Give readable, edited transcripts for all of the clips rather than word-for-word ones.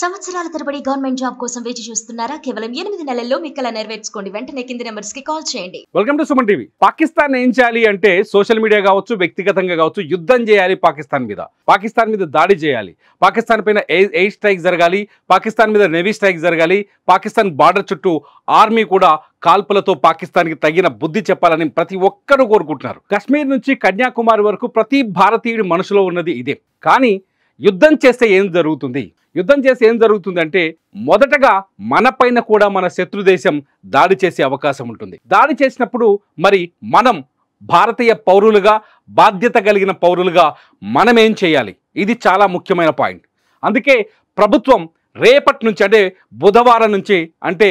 సంవత్సరాల తరబడి government job కోసం వేచి చూస్తున్నారా? కేవలం 8 నెలల్లో మీ కల నెరవేర్చుకోండి. వెంటనే కింది నెంబర్స్ కి కాల్ చేయండి. Welcome to Suman TV. Pakistan ఏం చేయాలి అంటే సోషల్ మీడియా కావచ్చు, వ్యక్తిగతంగా కావచ్చు, యుద్ధం చేయాలి. పాకిస్తాన్ మీద దాడి చేయాలి. పాకిస్తాన్ పైన ఎయిర్ స్ట్రైక్ జరగాలి. పాకిస్తాన్ మీద నేవీ స్ట్రైక్ జరగాలి. పాకిస్తాన్ బార్డర్ చుట్టూ ఆర్మీ కూడా కాల్పులతో పాకిస్తాన్కి తగిన బుద్ధి చెప్పాలని ప్రతి ఒక్కరూ కోరుకుంటున్నారు. కశ్మీర్ నుంచి కన్యాకుమారి వరకు ప్రతి భారతీయుడి మనసులో ఉన్నది ఇదే. కానీ యుద్ధం చేస్తే ఏం జరుగుతుంది? అంటే మొదటగా మన పైన కూడా మన శత్రు దేశం దాడి చేసే అవకాశం ఉంటుంది. దాడి చేసినప్పుడు మరి మనం భారతీయ పౌరులుగా, బాధ్యత కలిగిన పౌరులుగా మనం ఏం చేయాలి? ఇది చాలా ముఖ్యమైన పాయింట్. అందుకే ప్రభుత్వం రేపటి నుంచి అంటే బుధవారం నుంచి అంటే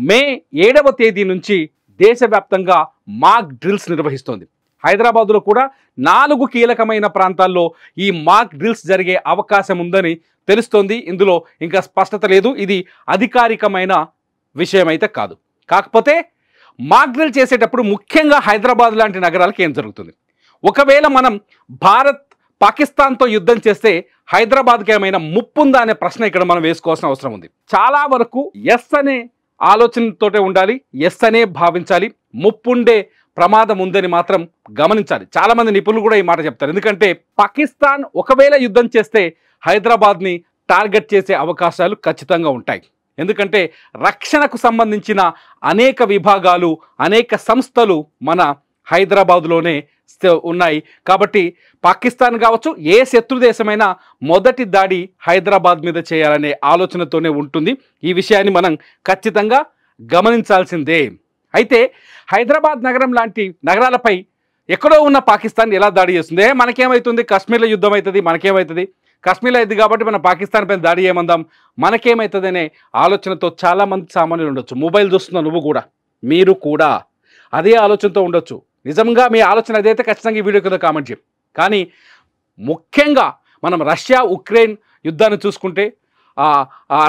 మే 7వ తేదీ నుంచి దేశవ్యాప్తంగా మాక్ డ్రిల్స్ నిర్వహిస్తోంది. హైదరాబాదులో కూడా 4 కీలకమైన ప్రాంతాల్లో ఈ మాక్ డ్రిల్స్ జరిగే అవకాశం ఉందని తెలుస్తోంది. ఇందులో ఇంకా స్పష్టత లేదు. ఇది అధికారికమైన విషయం అయితే కాదు. కాకపోతే మాక్ డ్రిల్ చేసేటప్పుడు ముఖ్యంగా హైదరాబాద్ లాంటి నగరాలకు ఏం జరుగుతుంది? ఒకవేళ మనం పాకిస్తాన్తో యుద్ధం చేస్తే హైదరాబాద్కి ఏమైనా ముప్పు ఉందా అనే ప్రశ్న ఇక్కడ మనం వేసుకోవాల్సిన అవసరం ఉంది. చాలా వరకు ఎస్ అనే ఆలోచనతోటే ఉండాలి, ఎస్ అనే భావించాలి. ముప్పుండే ప్రమాదం ఉందని మాత్రం గమనించాలి. చాలామంది నిపుణులు కూడా ఈ మాట చెప్తారు. ఎందుకంటే పాకిస్తాన్ ఒకవేళ యుద్ధం చేస్తే హైదరాబాద్ని టార్గెట్ చేసే అవకాశాలు ఖచ్చితంగా ఉంటాయి. ఎందుకంటే రక్షణకు సంబంధించిన అనేక విభాగాలు, అనేక సంస్థలు మన హైదరాబాద్లోనే ఉన్నాయి. కాబట్టి పాకిస్తాన్ కావచ్చు, ఏ శత్రు దేశమైనా మొదటి దాడి హైదరాబాద్ మీద చేయాలనే ఆలోచనతోనే ఉంటుంది. ఈ విషయాన్ని మనం ఖచ్చితంగా గమనించాల్సిందే. అయితే హైదరాబాద్ నగరం లాంటి నగరాలపై ఎక్కడో ఉన్న పాకిస్తాన్ ఎలా దాడి చేస్తుంది? మనకేమవుతుంది? కాశ్మీర్లో యుద్ధం అవుతుంది, మనకేమవుతుంది? కాశ్మీర్లో అయింది కాబట్టి మనం పాకిస్తాన్ పైన దాడి ఏమందాం, మనకేమవుతుంది అనే ఆలోచనతో చాలామంది సామాన్యులు ఉండొచ్చు. మొబైల్ చూస్తున్న నువ్వు కూడా, మీరు కూడా అదే ఆలోచనతో ఉండొచ్చు. నిజంగా మీ ఆలోచన అదైతే ఖచ్చితంగా ఈ వీడియో కింద కామెంట్ చేయండి. కానీ ముఖ్యంగా మనం రష్యా ఉక్రెయిన్ యుద్ధాన్ని చూసుకుంటే,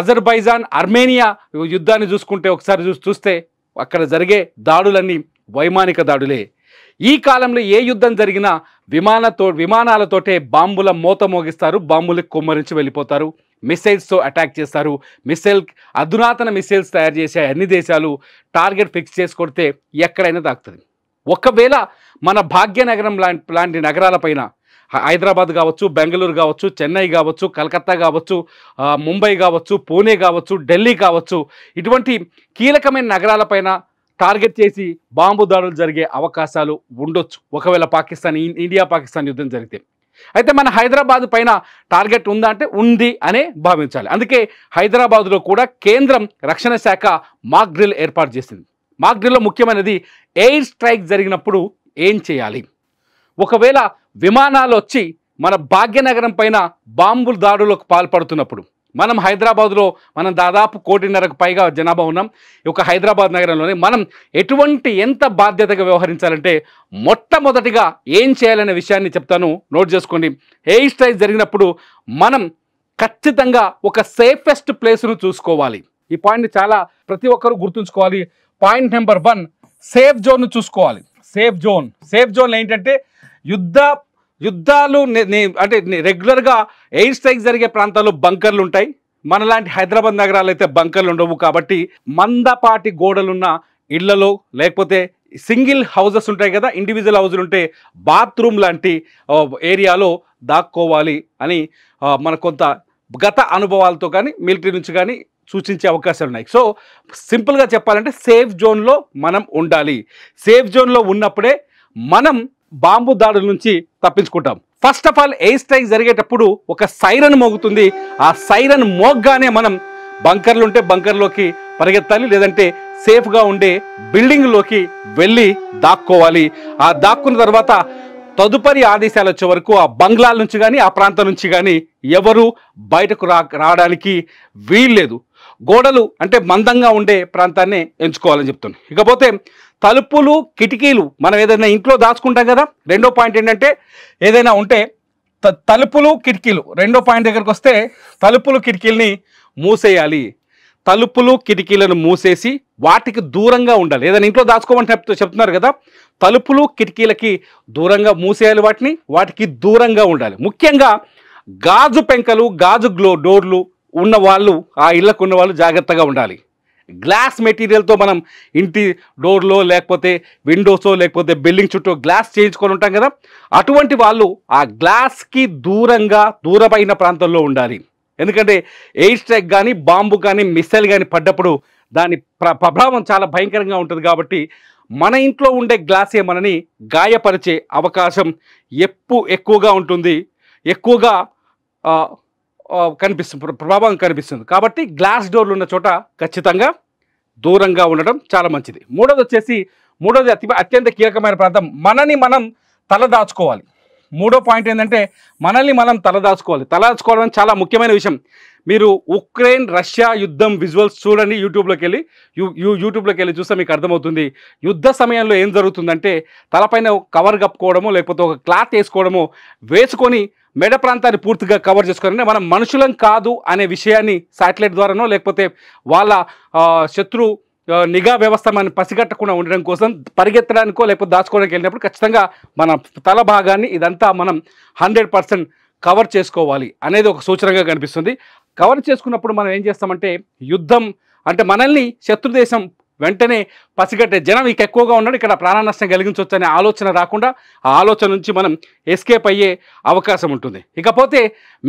అజర్బైజాన్ ఆర్మేనియా యుద్ధాన్ని చూసుకుంటే, ఒకసారి చూస్తే అక్కడ జరిగే దాడులన్నీ వైమానిక దాడులే. ఈ కాలంలో ఏ యుద్ధం జరిగినా విమానాలతోటే బాంబుల మోత మోగిస్తారు, బాంబులకు కొమ్మరించి వెళ్ళిపోతారు, మిసైల్స్తో అటాక్ చేస్తారు. అధునాతన మిసైల్స్ తయారు చేసే అన్ని దేశాలు టార్గెట్ ఫిక్స్ చేసి కొడితే ఎక్కడైనా తాకుతుంది. ఒకవేళ మన భాగ్యనగరం లాంటి నగరాలపైన హైదరాబాద్ కావచ్చు, బెంగళూరు కావచ్చు, చెన్నై కావచ్చు, కలకత్తా కావచ్చు, ముంబై కావచ్చు, పూణే కావచ్చు, ఢిల్లీ కావచ్చు, ఇటువంటి కీలకమైన నగరాలపైన టార్గెట్ చేసి బాంబు దాడులు జరిగే అవకాశాలు ఉండొచ్చు ఒకవేళ ఇండియా పాకిస్తాన్ యుద్ధం జరిగితే. అయితే మన హైదరాబాద్ పైన టార్గెట్ ఉందా అంటే ఉంది అనే భావించాలి. అందుకే హైదరాబాద్లో కూడా కేంద్రం రక్షణ శాఖ మాక్ డ్రిల్ ఏర్పాటు చేసింది. మాక్ డ్రిల్లో ముఖ్యమైనది ఎయిర్ స్ట్రైక్ జరిగినప్పుడు ఏం చేయాలి. ఒకవేళ విమానాలు వచ్చి మన భాగ్యనగరం పైన బాంబుల దాడులకు పాల్పడుతున్నప్పుడు, మనం హైదరాబాద్లో మనం దాదాపు 1.5 పైగా జనాభా ఉన్నాం. ఒక హైదరాబాద్ నగరంలోనే మనం ఎంత బాధ్యతగా వ్యవహరించాలంటే మొట్టమొదటిగా ఏం చేయాలనే విషయాన్ని చెప్తాను, నోట్ చేసుకోండి. ఎయిర్ స్ట్రైక్ జరిగినప్పుడు మనం ఖచ్చితంగా ఒక సేఫెస్ట్ ప్లేస్ను చూసుకోవాలి. ఈ పాయింట్ చాలా ప్రతి ఒక్కరూ గుర్తుంచుకోవాలి. పాయింట్ నెంబర్ 1, సేఫ్ జోన్ను చూసుకోవాలి. సేఫ్ జోన్ ఏంటంటే యుద్ధాలు అంటే రెగ్యులర్గా ఎయిర్ స్ట్రైక్ జరిగే ప్రాంతాల్లో బంకర్లు ఉంటాయి. మనలాంటి హైదరాబాద్ నగరాలు అయితే బంకర్లు ఉండవు. కాబట్టి మందపాటి గోడలున్న ఇళ్లలో, లేకపోతే సింగిల్ హౌజెస్ ఉంటాయి కదా, ఇండివిజువల్ హౌజులు ఉంటే బాత్రూమ్ లాంటి ఏరియాలో దాక్కోవాలి అని మన కొంత గత అనుభవాలతో కానీ మిలిటరీ నుంచి కానీ సూచించే అవకాశాలు ఉన్నాయి. సో సింపుల్గా చెప్పాలంటే సేఫ్ జోన్లో మనం ఉండాలి. సేఫ్ జోన్లో ఉన్నప్పుడే మనం బాంబు దాడుల నుంచి తప్పించుకుంటాం. First of all air strike జరిగేటప్పుడు ఒక సైరన్ మోగుతుంది. ఆ సైరన్ మోగ్గానే మనం బంకర్లు ఉంటే బంకర్లోకి పరిగెత్తాలి, లేదంటే సేఫ్గా ఉండే బిల్డింగ్లోకి వెళ్ళి దాక్కోవాలి. ఆ దాక్కున్న తర్వాత తదుపరి ఆదేశాలు వచ్చే వరకు ఆ బంగ్లాల నుంచి కానీ ఆ ప్రాంతం నుంచి కానీ ఎవరు బయటకు రావడానికి వీల్లేదు. గోడలు అంటే మందంగా ఉండే ప్రాంతాన్ని ఎంచుకోవాలని చెప్తున్నాను. ఇకపోతే తలుపులు, కిటికీలు మనం ఏదైనా ఇంట్లో దాచుకుంటాం కదా. రెండో పాయింట్ ఏంటంటే ఏదైనా ఉంటే తలుపులు, కిటికీలు. రెండో పాయింట్ దగ్గరకు వస్తే తలుపులు, కిటికీలని మూసేయాలి. తలుపులు, కిటికీలను మూసేసి వాటికి దూరంగా ఉండాలి. ఏదైనా ఇంట్లో దాచుకోమని చెప్తున్నారు కదా, తలుపులు, కిటికీలకి దూరంగా మూసేయాలి. వాటికి దూరంగా ఉండాలి. ముఖ్యంగా గాజు పెంకలు, గాజు డోర్లు ఉన్న వాళ్ళు, ఆ ఇళ్ళకు ఉన్న వాళ్ళు జాగ్రత్తగా ఉండాలి. గ్లాస్ మెటీరియల్తో మనం ఇంటి డోర్లో లేకపోతే విండోస్లో లేకపోతే బిల్డింగ్ చుట్టూ గ్లాస్ చేయించుకొని ఉంటాం కదా, అటువంటి వాళ్ళు ఆ గ్లాస్కి దూరమైన ప్రాంతంలో ఉండాలి. ఎందుకంటే ఎయిర్ స్ట్రైక్ కానీ బాంబు కానీ మిస్సైల్ కానీ పడ్డప్పుడు దాని ప్రభావం చాలా భయంకరంగా ఉంటుంది. కాబట్టి మన ఇంట్లో ఉండే గ్లాసే మనని గాయపరిచే అవకాశం ఎక్కువగా ఉంటుంది, ఎక్కువగా ప్రభావం కనిపిస్తుంది. కాబట్టి గ్లాస్ డోర్లు ఉన్న చోట ఖచ్చితంగా దూరంగా ఉండడం చాలా మంచిది. మూడోది అత్యంత కీలకమైన ప్రాంతం, మనని మనం తలదాచుకోవాలి. మూడో పాయింట్ ఏంటంటే మనల్ని మనం తలదాచుకోవడం చాలా ముఖ్యమైన విషయం. మీరు ఉక్రెయిన్ రష్యా యుద్ధం విజువల్స్ చూడండి, యూట్యూబ్లోకి వెళ్ళి చూస్తే మీకు అర్థమవుతుంది. యుద్ధ సమయంలో ఏం జరుగుతుందంటే తలపైన కవర్ కప్పుకోవడమో లేకపోతే ఒక క్లాత్ వేసుకొని మెడ ప్రాంతాన్ని పూర్తిగా కవర్ చేసుకోవాలంటే మనం మనుషులం కాదు అనే విషయాన్ని శాటిలైట్ ద్వారానో లేకపోతే వాళ్ళ శత్రు నిఘా వ్యవస్థ మనం పసిగట్టకుండా ఉండడం కోసం పరిగెత్తడానికో లేకపోతే దాచుకోవడానికి వెళ్ళినప్పుడు ఖచ్చితంగా మన తల భాగాన్ని ఇదంతా మనం 100% కవర్ చేసుకోవాలి అనేది ఒక సూచనగా కనిపిస్తుంది. కవర్ చేసుకున్నప్పుడు మనం ఏం చేస్తామంటే యుద్ధం అంటే మనల్ని శత్రుదేశం వెంటనే పసిగట్టే జనం ఇక ఎక్కువగా ఉన్నాడు, ఇక్కడ ప్రాణ నష్టం కలిగించవచ్చు అనే ఆలోచన రాకుండా ఆ ఆలోచన నుంచి మనం ఎస్కేప్ అయ్యే అవకాశం ఉంటుంది. ఇకపోతే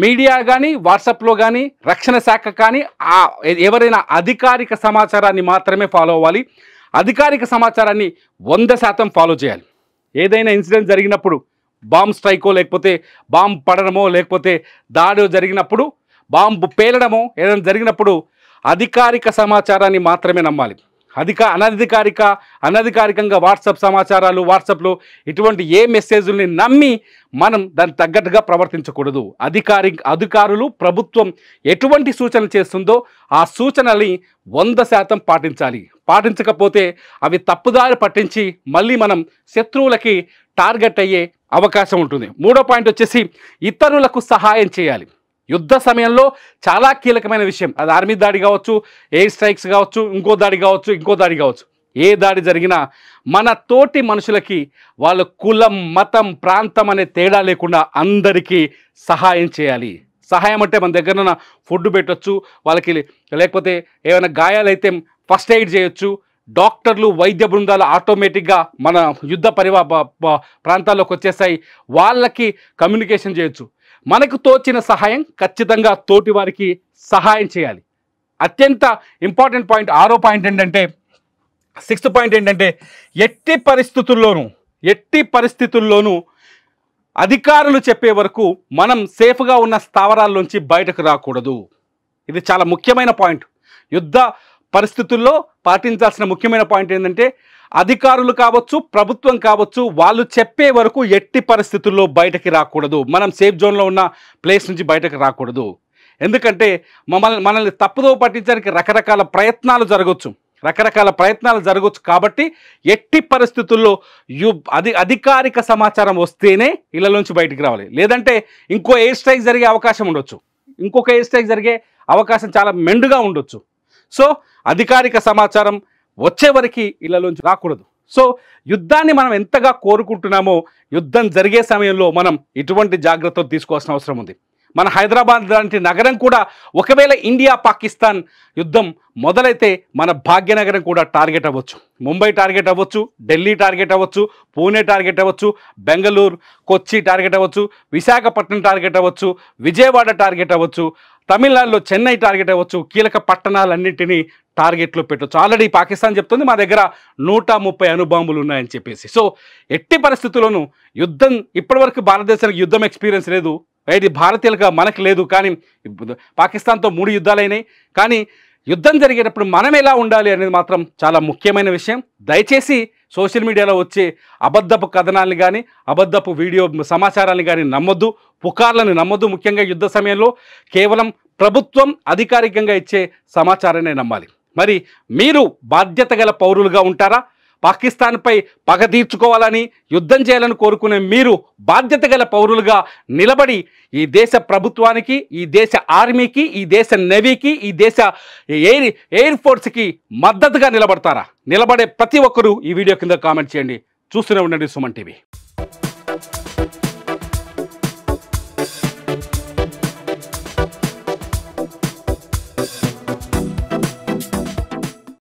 మీడియా కానీ వాట్సాప్లో కానీ రక్షణ శాఖ కానీ ఎవరైనా అధికారిక సమాచారాన్ని మాత్రమే ఫాలో అవ్వాలి. అధికారిక సమాచారాన్ని 100% ఫాలో చేయాలి. ఏదైనా ఇన్సిడెంట్ జరిగినప్పుడు బాంబ్ స్ట్రైకో లేకపోతే బాంబ్ పడడమో లేకపోతే దాడి జరిగినప్పుడు బాంబు పేలడమో ఏదైనా జరిగినప్పుడు అధికారిక సమాచారాన్ని మాత్రమే నమ్మాలి. అనధికారికంగా వాట్సాప్ సమాచారాలు, వాట్సాప్లో ఇటువంటి ఏ మెసేజ్ని నమ్మి మనం దానికి తగ్గట్టుగా ప్రవర్తించకూడదు. అధికారులు ప్రభుత్వం ఎటువంటి సూచన చేస్తుందో ఆ సూచనల్ని 100% పాటించాలి. పాటించకపోతే అవి తప్పుదారి పట్టించి మళ్ళీ మనం శత్రువులకి టార్గెట్ అయ్యే అవకాశం ఉంటుంది. మూడో పాయింట్ ఇతరులకు సహాయం చేయాలి. యుద్ధ సమయంలో చాలా కీలకమైన విషయం. అది ఆర్మీ దాడి కావచ్చు, ఎయిర్ స్ట్రైక్స్ కావచ్చు, ఇంకో దాడి కావచ్చు. ఏ దాడి జరిగినా మన తోటి మనుషులకి వాళ్ళ కులం, మతం, ప్రాంతం అనే తేడా లేకుండా అందరికీ సహాయం చేయాలి. సహాయం అంటే మన దగ్గర ఉన్న ఫుడ్ పెట్టచ్చు వాళ్ళకి, లేకపోతే ఏమైనా గాయాలైతే ఫస్ట్ ఎయిడ్ చేయొచ్చు. డాక్టర్లు, వైద్య బృందాలు ఆటోమేటిక్గా మన యుద్ధ ప్రాంతాల్లోకి వచ్చేస్తాయి, వాళ్ళకి కమ్యూనికేషన్ చేయొచ్చు. మనకు తోచిన సహాయం ఖచ్చితంగా తోటి వారికి సహాయం చేయాలి. అత్యంత ఇంపార్టెంట్ పాయింట్, సిక్స్త్ పాయింట్ ఏంటంటే ఎట్టి పరిస్థితుల్లోనూ అధికారులు చెప్పే వరకు మనం సేఫ్గా ఉన్న స్థావరాల్లోంచి బయటకు రాకూడదు. ఇది చాలా ముఖ్యమైన పాయింట్. యుద్ధ పరిస్థితుల్లో పాటించాల్సిన ముఖ్యమైన పాయింట్ ఏంటంటే అధికారులు కావచ్చు, ప్రభుత్వం కావచ్చు, వాళ్ళు చెప్పే వరకు ఎట్టి పరిస్థితుల్లో బయటకి రాకూడదు. మనం సేఫ్ జోన్లో ఉన్న ప్లేస్ నుంచి బయటకు రాకూడదు. ఎందుకంటే మనల్ని తప్పుదో పట్టించడానికి రకరకాల ప్రయత్నాలు జరగవచ్చు. కాబట్టి ఎట్టి పరిస్థితుల్లో అధికారిక సమాచారం వస్తేనే ఇళ్లలోంచి బయటికి రావాలి. లేదంటే ఇంకో ఎయిర్ స్ట్రైక్ జరిగే అవకాశం ఉండొచ్చు, ఇంకొక ఎయిర్ స్ట్రైక్ జరిగే అవకాశం చాలా మెండుగా ఉండొచ్చు. సో అధికారిక సమాచారం వచ్చే వరకు ఇళ్లలోంచి రాకూడదు. సో యుద్ధాన్ని మనం ఎంతగా కోరుకుంటున్నామో యుద్ధం జరిగే సమయంలో మనం ఇటువంటి జాగ్రత్తలు తీసుకోవాల్సిన అవసరం ఉంది. మన హైదరాబాద్ లాంటి నగరం కూడా ఒకవేళ ఇండియా పాకిస్తాన్ యుద్ధం మొదలైతే మన భాగ్యనగరం కూడా టార్గెట్ అవ్వచ్చు. ముంబై టార్గెట్ అవ్వచ్చు, ఢిల్లీ టార్గెట్ అవ్వచ్చు, పూణే టార్గెట్ అవ్వచ్చు, బెంగళూరు, కొచ్చి టార్గెట్ అవ్వచ్చు, విశాఖపట్నం టార్గెట్ అవ్వచ్చు, విజయవాడ టార్గెట్ అవ్వచ్చు, తమిళనాడులో చెన్నై టార్గెట్ అవ్వచ్చు. కీలక పట్టణాలన్నింటినీ టార్గెట్లో పెట్టవచ్చు. ఆల్రెడీ పాకిస్తాన్ చెప్తుంది మా దగ్గర 130 అణుబాంబులు ఉన్నాయని చెప్పేసి. సో ఎట్టి పరిస్థితుల్లోనూ యుద్ధం, ఇప్పటివరకు భారతదేశానికి యుద్ధం ఎక్స్పీరియన్స్ లేదు, ఇది భారతీయులుగా మనకు లేదు. కానీ పాకిస్తాన్తో 3 యుద్ధాలైనాయి. కానీ యుద్ధం జరిగేటప్పుడు మనం ఎలా ఉండాలి అనేది మాత్రం చాలా ముఖ్యమైన విషయం. దయచేసి సోషల్ మీడియాలో వచ్చే అబద్ధపు కథనాలను కానీ అబద్ధపు వీడియో సమాచారాన్ని కానీ నమ్మొద్దు, పుకార్లను నమ్మొద్దు. ముఖ్యంగా యుద్ధ సమయంలో కేవలం ప్రభుత్వం అధికారికంగా ఇచ్చే సమాచారాన్ని నమ్మాలి. మరి మీరు బాధ్యత గల పౌరులుగా ఉంటారా? పాకిస్తాన్పై పగ తీర్చుకోవాలని, యుద్ధం చేయాలని కోరుకునే మీరు బాధ్యత గల పౌరులుగా నిలబడి ఈ దేశ ప్రభుత్వానికి, ఈ దేశ ఆర్మీకి, ఈ దేశ నేవీకి, ఈ దేశ ఎయిర్ ఫోర్స్కి మద్దతుగా నిలబడతారా? నిలబడే ప్రతి ఒక్కరూ ఈ వీడియో కింద కామెంట్ చేయండి. చూస్తూనే ఉండండి సుమన్ టీవీ.